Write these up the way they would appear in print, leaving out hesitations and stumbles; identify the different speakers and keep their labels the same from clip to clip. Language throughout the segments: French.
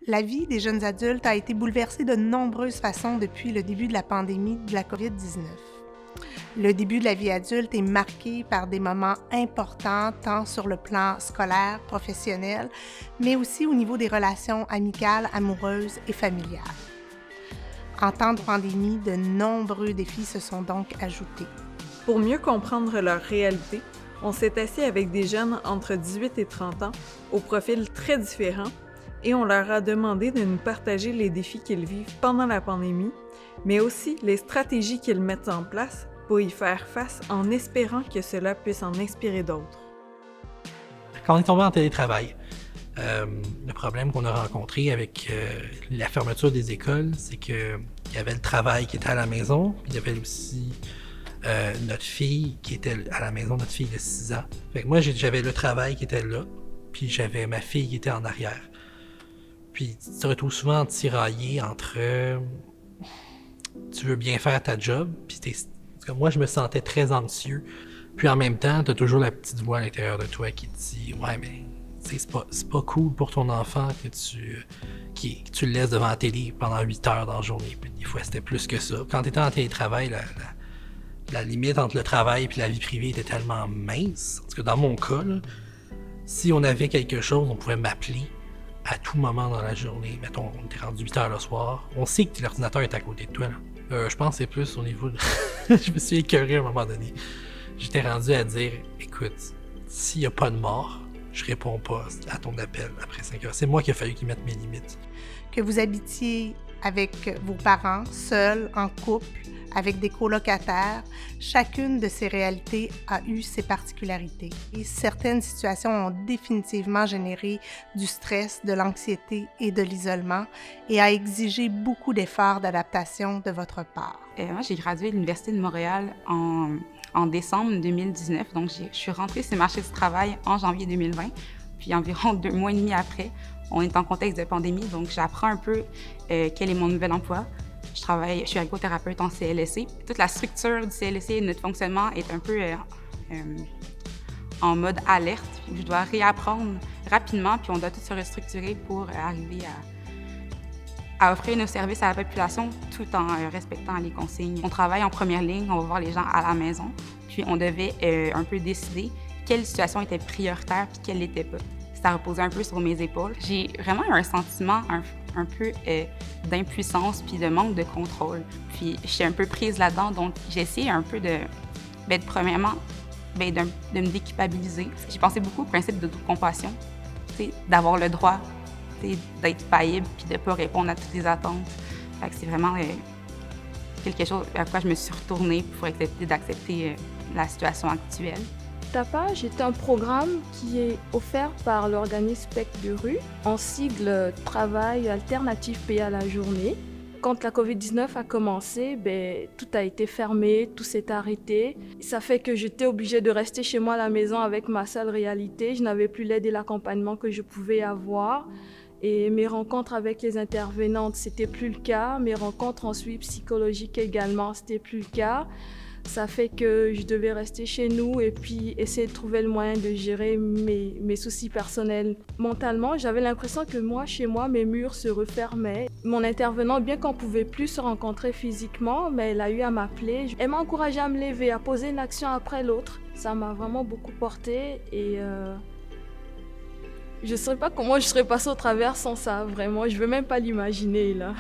Speaker 1: La vie des jeunes adultes a été bouleversée de nombreuses façons depuis le début de la pandémie de la COVID-19. Le début de la vie adulte est marqué par des moments importants tant sur le plan scolaire, professionnel, mais aussi au niveau des relations amicales, amoureuses et familiales. En temps de pandémie, de nombreux défis se sont donc ajoutés.
Speaker 2: Pour mieux comprendre leur réalité, on s'est assis avec des jeunes entre 18 et 30 ans, aux profils très différents, et on leur a demandé de nous partager les défis qu'ils vivent pendant la pandémie, mais aussi les stratégies qu'ils mettent en place pour y faire face en espérant que cela puisse en inspirer d'autres.
Speaker 3: Quand on est tombé en télétravail, le problème qu'on a rencontré avec la fermeture des écoles, c'est qu'il y avait le travail qui était à la maison, puis il y avait aussi notre fille qui était à la maison, notre fille de 6 ans. Fait que moi, j'avais le travail qui était là, puis j'avais ma fille qui était en arrière. Puis tu te retrouves souvent tiraillé entre tu veux bien faire ta job, puis moi, je me sentais très anxieux. Puis en même temps, t'as toujours la petite voix à l'intérieur de toi qui te dit « Ouais, mais c'est pas cool pour ton enfant que tu le laisses devant la télé pendant 8 heures dans la journée. » Puis des fois, c'était plus que ça. Quand t'étais en télétravail, la limite entre le travail et la vie privée était tellement mince. En tout cas, dans mon cas, là, si on avait quelque chose, on pouvait m'appeler à tout moment dans la journée. Mettons, on était rendu 8 heures le soir. On sait que l'ordinateur est à côté de toi. Là. Je pense que c'est plus au niveau de... Je me suis écœuré à un moment donné. J'étais rendu à dire, écoute, s'il n'y a pas de mort, je réponds pas à ton appel après 5 heures. C'est moi qui a fallu qu'il mette mes limites.
Speaker 1: Que vous habitiez avec vos parents, seuls, en couple, avec des colocataires, chacune de ces réalités a eu ses particularités. Et certaines situations ont définitivement généré du stress, de l'anxiété et de l'isolement et a exigé beaucoup d'efforts d'adaptation de votre part.
Speaker 4: Moi, j'ai gradué de l'Université de Montréal en décembre 2019. Donc, je suis rentrée sur le marché du travail en janvier 2020. Puis environ 2 mois et demi après, on est en contexte de pandémie. Donc, j'apprends un peu quel est mon nouvel emploi. Je suis ergothérapeute en CLSC. Toute la structure du CLSC et de notre fonctionnement est un peu en mode alerte. Je dois réapprendre rapidement, puis on doit tout se restructurer pour arriver à offrir nos services à la population tout en respectant les consignes. On travaille en première ligne, on va voir les gens à la maison, puis on devait un peu décider quelle situation était prioritaire puis quelle l'était pas. Ça reposait un peu sur mes épaules. J'ai vraiment eu un sentiment un peu d'impuissance puis de manque de contrôle. Puis j'étais un peu prise là-dedans, donc j'ai essayé un peu premièrement, de me déculpabiliser. J'ai pensé beaucoup au principe d'autocompassion, d'avoir le droit d'être faillible puis de ne pas répondre à toutes les attentes. Fait que c'est vraiment quelque chose à quoi je me suis retournée pour d'accepter la situation actuelle.
Speaker 5: Tapage est un programme qui est offert par l'organisme PEC de rue, en sigle Travail alternatif payé à la journée. Quand la COVID-19 a commencé, tout a été fermé, tout s'est arrêté. Ça fait que j'étais obligée de rester chez moi à la maison avec ma seule réalité. Je n'avais plus l'aide et l'accompagnement que je pouvais avoir. Et mes rencontres avec les intervenantes, c'était plus le cas. Mes rencontres ensuite psychologiques également, c'était plus le cas. Ça fait que je devais rester chez nous et puis essayer de trouver le moyen de gérer mes soucis personnels. Mentalement, j'avais l'impression que moi, chez moi, mes murs se refermaient. Mon intervenante, bien qu'on ne pouvait plus se rencontrer physiquement, mais elle a eu à m'appeler. Elle m'a encouragée à me lever, à poser une action après l'autre. Ça m'a vraiment beaucoup portée et je ne sais pas comment je serais passée au travers sans ça, vraiment. Je ne veux même pas l'imaginer, là.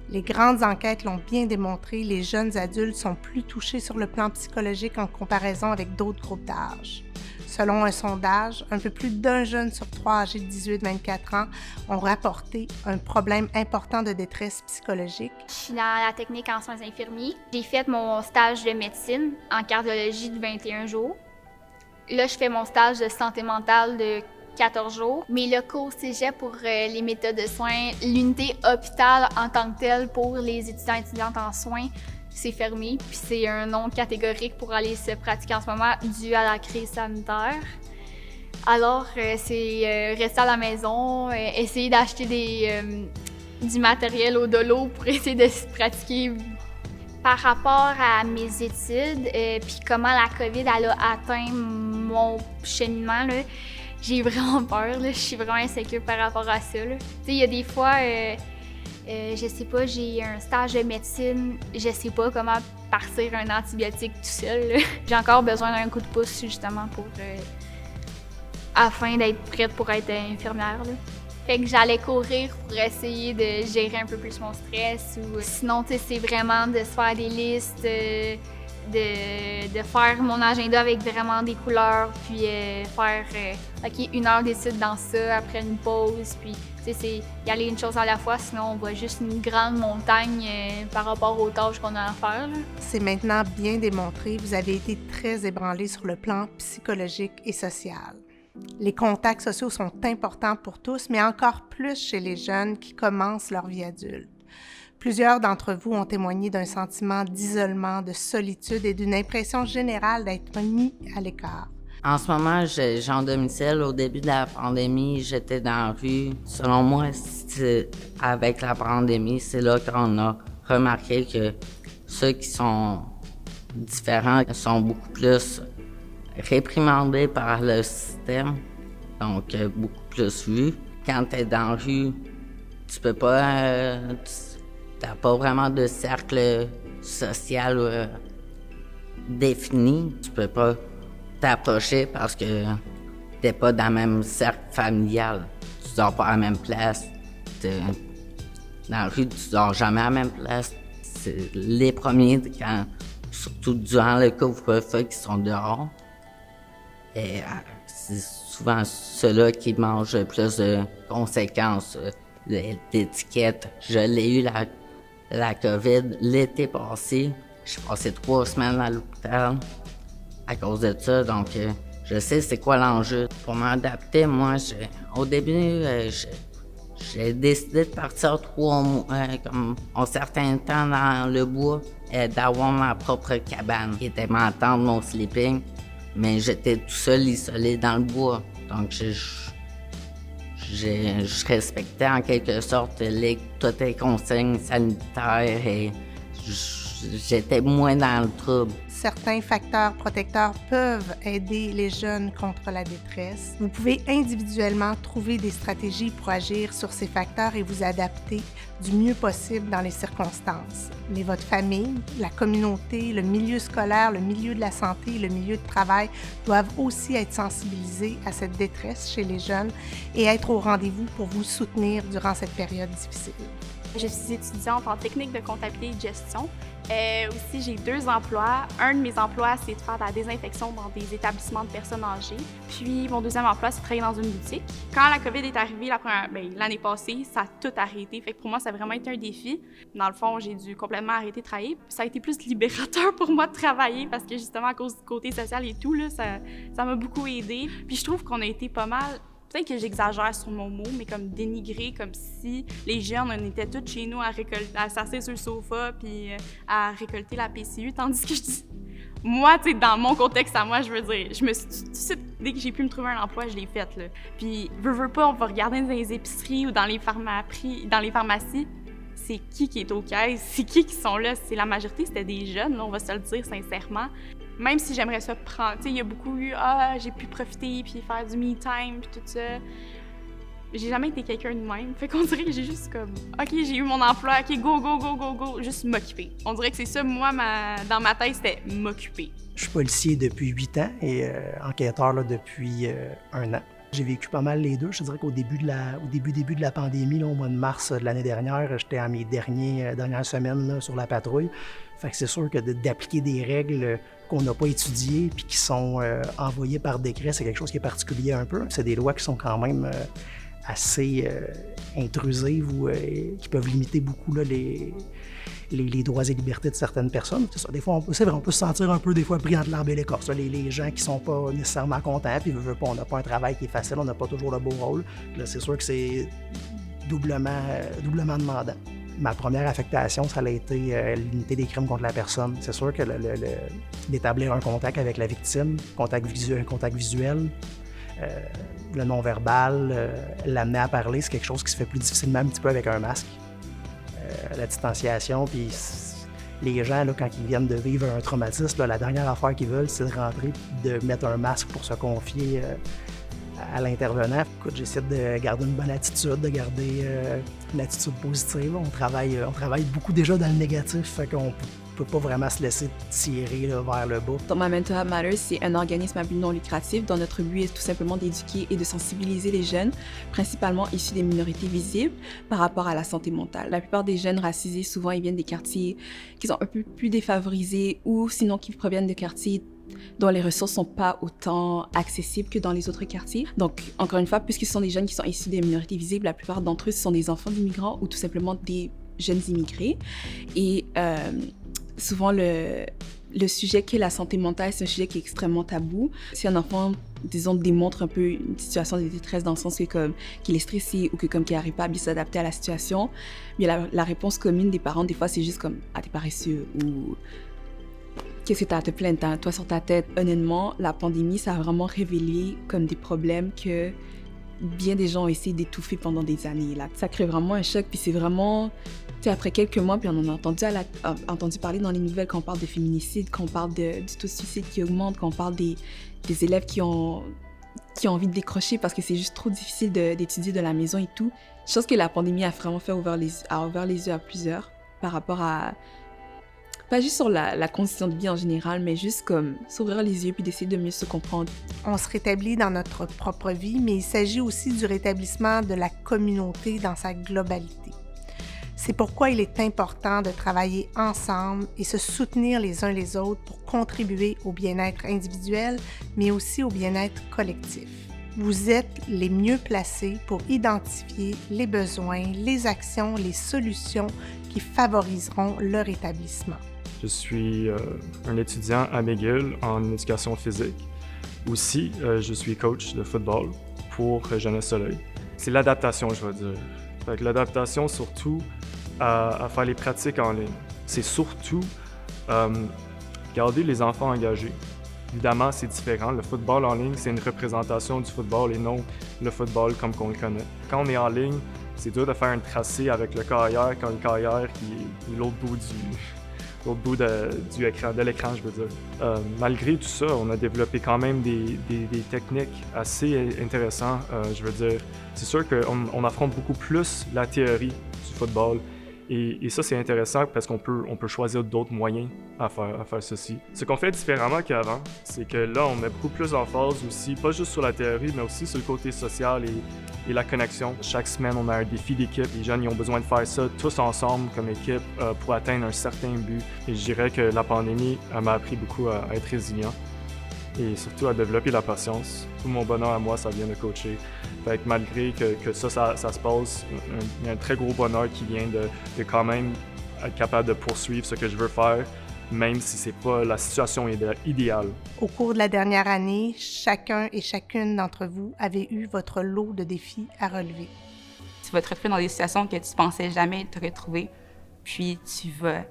Speaker 1: Les grandes enquêtes l'ont bien démontré, les jeunes adultes sont plus touchés sur le plan psychologique en comparaison avec d'autres groupes d'âge. Selon un sondage, un peu plus d'1 jeune sur 3 âgés de 18-24 ans ont rapporté un problème important de détresse psychologique.
Speaker 6: Je suis dans la technique en soins infirmiers. J'ai fait mon stage de médecine en cardiologie de 21 jours. Là, je fais mon stage de santé mentale de 14 jours. Mes locaux au cégep pour les méthodes de soins, l'unité hôpital en tant que telle pour les étudiants et étudiantes en soins, c'est fermé. Puis c'est un non catégorique pour aller se pratiquer en ce moment dû à la crise sanitaire. Alors, c'est rester à la maison, essayer d'acheter du matériel au dolo pour essayer de se pratiquer. Par rapport à mes études, puis comment la COVID elle a atteint mon cheminement, là, j'ai vraiment peur, là. Je suis vraiment insécure par rapport à ça, là. Tu sais, il y a des fois, je sais pas, j'ai un stage de médecine, je sais pas comment partir un antibiotique tout seul, là. J'ai encore besoin d'un coup de pouce, justement, afin d'être prête pour être infirmière, là. Fait que j'allais courir pour essayer de gérer un peu plus mon stress. Ou sinon, tu sais, c'est vraiment de se faire des listes, de faire mon agenda avec vraiment des couleurs, puis faire, OK, 1 heure d'études dans ça, après une pause, puis, tu sais, c'est y aller une chose à la fois, sinon on voit juste une grande montagne par rapport aux tâches qu'on a à faire, là.
Speaker 1: C'est maintenant bien démontré, vous avez été très ébranlé sur le plan psychologique et social. Les contacts sociaux sont importants pour tous, mais encore plus chez les jeunes qui commencent leur vie adulte. Plusieurs d'entre vous ont témoigné d'un sentiment d'isolement, de solitude et d'une impression générale d'être mis à l'écart.
Speaker 7: En ce moment, j'ai en domicile. Au début de la pandémie, j'étais dans la rue. Selon moi, avec la pandémie, c'est là qu'on a remarqué que ceux qui sont différents sont beaucoup plus réprimandés par le système, donc beaucoup plus vus. Quand tu es dans la rue, tu peux pas... t'as pas vraiment de cercle social défini. Tu peux pas t'approcher parce que t'es pas dans le même cercle familial. Tu dors pas à la même place. Dans la rue, tu dors jamais à la même place. C'est les premiers, surtout durant le couvre-feu, qui sont dehors. Et c'est souvent ceux-là qui mangent le plus de conséquences d'étiquettes. Je l'ai eu la COVID l'été passé. J'ai passé 3 semaines à l'hôpital à cause de ça, donc je sais c'est quoi l'enjeu. Pour m'adapter, moi, au début, j'ai décidé de partir 3 mois, comme un certain temps dans le bois, et d'avoir ma propre cabane, qui était ma tente, mon sleeping. Mais j'étais tout seul, isolé dans le bois. Donc, je respectais en quelque sorte toutes les consignes sanitaires et j'étais moins dans le trouble.
Speaker 1: Certains facteurs protecteurs peuvent aider les jeunes contre la détresse. Vous pouvez individuellement trouver des stratégies pour agir sur ces facteurs et vous adapter du mieux possible dans les circonstances. Mais votre famille, la communauté, le milieu scolaire, le milieu de la santé, le milieu de travail doivent aussi être sensibilisés à cette détresse chez les jeunes et être au rendez-vous pour vous soutenir durant cette période difficile.
Speaker 8: Je suis étudiante en technique de comptabilité et de gestion. Aussi, j'ai 2 emplois. Un de mes emplois, c'est de faire de la désinfection dans des établissements de personnes âgées. Puis, mon 2e emploi, c'est de travailler dans une boutique. Quand la COVID est arrivée l'année passée, ça a tout arrêté. Fait que pour moi, ça a vraiment été un défi. Dans le fond, j'ai dû complètement arrêter de travailler. Puis ça a été plus libérateur pour moi de travailler parce que justement, à cause du côté social et tout, là, ça m'a beaucoup aidé. Puis je trouve qu'on a été pas mal... Peut-être que j'exagère sur mon mot, mais comme dénigré, comme si les jeunes, on était tous chez nous à s'asseoir sur le sofa puis à récolter la PCU, tandis que je dis... Moi, tu sais, dans mon contexte à moi, je veux dire, je me suis tout de suite, dès que j'ai pu me trouver un emploi, je l'ai fait, là. Puis, veux pas, on va regarder dans les épiceries ou dans les pharmacies, c'est qui est aux caisses, c'est qui sont là. C'est la majorité, c'était des jeunes, là, on va se le dire sincèrement. Même si j'aimerais ça prendre, tu sais, il y a beaucoup eu, j'ai pu profiter puis faire du me time puis tout ça. J'ai jamais été quelqu'un de même. Fait qu'on dirait que j'ai juste comme, OK, j'ai eu mon emploi, OK, go, juste m'occuper. On dirait que c'est ça, moi, dans ma tête, c'était m'occuper.
Speaker 9: Je suis policier depuis 8 ans et enquêteur là, depuis 1 an. J'ai vécu pas mal les deux. Je te dirais qu'au début de la pandémie, là, au mois de mars de l'année dernière, j'étais à mes dernières semaines là, sur la patrouille. Fait que c'est sûr que d'appliquer des règles qu'on n'a pas étudiées puis qui sont envoyées par décret, c'est quelque chose qui est particulier un peu. C'est des lois qui sont quand même assez intrusives ou qui peuvent limiter beaucoup là, les droits et libertés de certaines personnes. C'est ça. Des fois, on peut se sentir un peu des fois pris entre l'arbre et l'écorce. Les gens qui sont pas nécessairement contents, puis veulent pas, on n'a pas un travail qui est facile, on n'a pas toujours le beau rôle. Là, c'est sûr que c'est doublement demandant. Ma première affectation, ça a été l'unité des crimes contre la personne. C'est sûr que d'établir un contact avec la victime, contact visuel, le non-verbal, l'amener à parler, c'est quelque chose qui se fait plus difficilement un petit peu avec un masque. La distanciation, puis les gens, là, quand ils viennent de vivre un traumatisme, là, la dernière affaire qu'ils veulent, c'est de rentrer, de mettre un masque pour se confier à l'intervenant. Écoute, j'essaie de garder une bonne attitude, de garder une attitude positive. On travaille beaucoup déjà dans le négatif, fait qu'on peut pas vraiment se laisser tirer là, vers le bas.
Speaker 10: My Mental Health Matters, c'est un organisme à but non lucratif dont notre but est tout simplement d'éduquer et de sensibiliser les jeunes, principalement issus des minorités visibles, par rapport à la santé mentale. La plupart des jeunes racisés, souvent, ils viennent des quartiers qui sont un peu plus défavorisés ou sinon qui proviennent de quartiers dont les ressources sont pas autant accessibles que dans les autres quartiers. Donc, encore une fois, puisque ce sont des jeunes qui sont issus des minorités visibles, la plupart d'entre eux, ce sont des enfants d'immigrants ou tout simplement des jeunes immigrés. Et souvent, le sujet qui est la santé mentale, c'est un sujet qui est extrêmement tabou. Si un enfant, disons, démontre un peu une situation de détresse dans le sens que comme qu'il est stressé ou que comme qu'il n'arrive pas à bien s'adapter à la situation, bien la réponse commune des parents, des fois, c'est juste comme « Ah, t'es paresseux » ou « Qu'est-ce que t'as à te plaindre, toi sur ta tête ?» Honnêtement, la pandémie, ça a vraiment révélé comme des problèmes que bien des gens ont essayé d'étouffer pendant des années. Là. Ça crée vraiment un choc, puis c'est vraiment... Après quelques mois, puis on en a entendu parler dans les nouvelles quand on parle de féminicide, quand on parle du taux de suicide qui augmente, quand on parle des élèves qui ont envie de décrocher parce que c'est juste trop difficile d'étudier de la maison et tout. Je pense que la pandémie a vraiment ouvert les yeux à plusieurs par rapport à... Pas juste sur la condition de vie en général, mais juste comme s'ouvrir les yeux puis d'essayer de mieux se comprendre.
Speaker 1: On se rétablit dans notre propre vie, mais il s'agit aussi du rétablissement de la communauté dans sa globalité. C'est pourquoi il est important de travailler ensemble et se soutenir les uns les autres pour contribuer au bien-être individuel, mais aussi au bien-être collectif. Vous êtes les mieux placés pour identifier les besoins, les actions, les solutions qui favoriseront leur établissement.
Speaker 11: Je suis un étudiant à McGill en éducation physique. Aussi, je suis coach de football pour Jeunesse Soleil. C'est l'adaptation, je vais dire. Fait que l'adaptation, surtout, à faire les pratiques en ligne. C'est surtout garder les enfants engagés. Évidemment, c'est différent. Le football en ligne, c'est une représentation du football et non le football comme qu'on le connaît. Quand on est en ligne, c'est dur de faire un tracé avec le carrière quand le carrière est l'autre bout de l'écran, je veux dire. Malgré tout ça, on a développé quand même des techniques assez intéressantes. Je veux dire, c'est sûr qu'on affronte beaucoup plus la théorie du football. Et ça, c'est intéressant parce qu'on peut choisir d'autres moyens à faire ceci. Ce qu'on fait différemment qu'avant, c'est que là, on met beaucoup plus d'emphase aussi, pas juste sur la théorie, mais aussi sur le côté social et la connexion. Chaque semaine, on a un défi d'équipe. Les jeunes, ils ont besoin de faire ça tous ensemble comme équipe pour atteindre un certain but. Et je dirais que la pandémie m'a appris beaucoup à être résilient et surtout à développer la patience. Tout mon bonheur à moi, ça vient de coacher. Fait que malgré que ça se passe, il y a un très gros bonheur qui vient de quand même être capable de poursuivre ce que je veux faire, même si c'est pas la situation idéale.
Speaker 1: Au cours de la dernière année, chacun et chacune d'entre vous avez eu votre lot de défis à relever.
Speaker 4: Tu vas te retrouver dans des situations que tu pensais jamais te retrouver, puis tu vas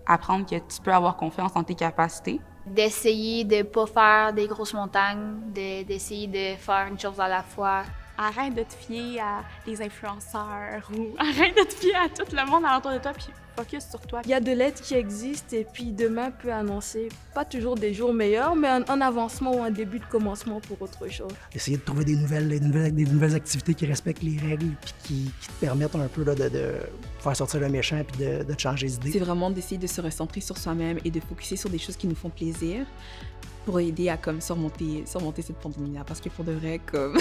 Speaker 4: apprendre que tu peux avoir confiance en tes capacités.
Speaker 6: D'essayer de ne pas faire des grosses montagnes, d'essayer de faire une chose à la fois.
Speaker 8: Arrête de te fier à des influenceurs ou arrête de te fier à tout le monde alentour de toi puis focus sur toi.
Speaker 5: Il y a de l'aide qui existe et puis demain peut annoncer pas toujours des jours meilleurs, mais un avancement ou un début de commencement pour autre chose.
Speaker 9: Essayer de trouver des nouvelles activités qui respectent les règles puis qui te permettent un peu là, de faire sortir le méchant puis de te changer d'idée.
Speaker 10: C'est vraiment d'essayer de se recentrer sur soi-même et de focuser sur des choses qui nous font plaisir pour aider à comme surmonter cette pandémie-là. Parce que pour de vrai, comme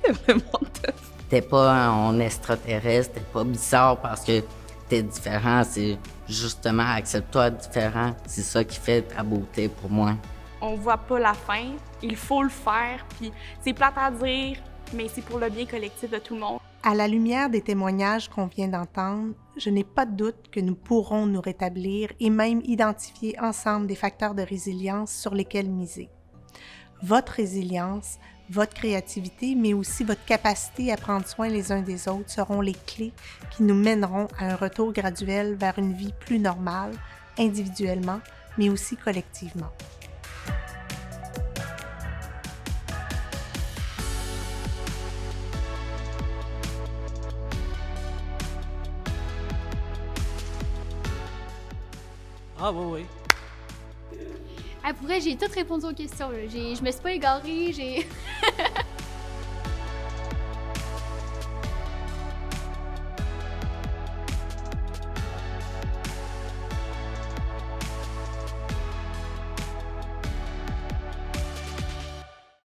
Speaker 10: c'est vraiment tough.
Speaker 7: T'es pas un extraterrestre, t'es pas bizarre parce que t'es différent, c'est justement accepte-toi différent. C'est ça qui fait ta beauté pour moi.
Speaker 8: On voit pas la fin, il faut le faire, puis c'est plate à dire, mais c'est pour le bien collectif de tout le monde.
Speaker 1: À la lumière des témoignages qu'on vient d'entendre, je n'ai pas de doute que nous pourrons nous rétablir et même identifier ensemble des facteurs de résilience sur lesquels miser. Votre résilience, votre créativité, mais aussi votre capacité à prendre soin les uns des autres seront les clés qui nous mèneront à un retour graduel vers une vie plus normale, individuellement, mais aussi collectivement.
Speaker 3: Ah oui.
Speaker 6: Pour vrai, j'ai tout répondu aux questions. Je me suis pas égarée.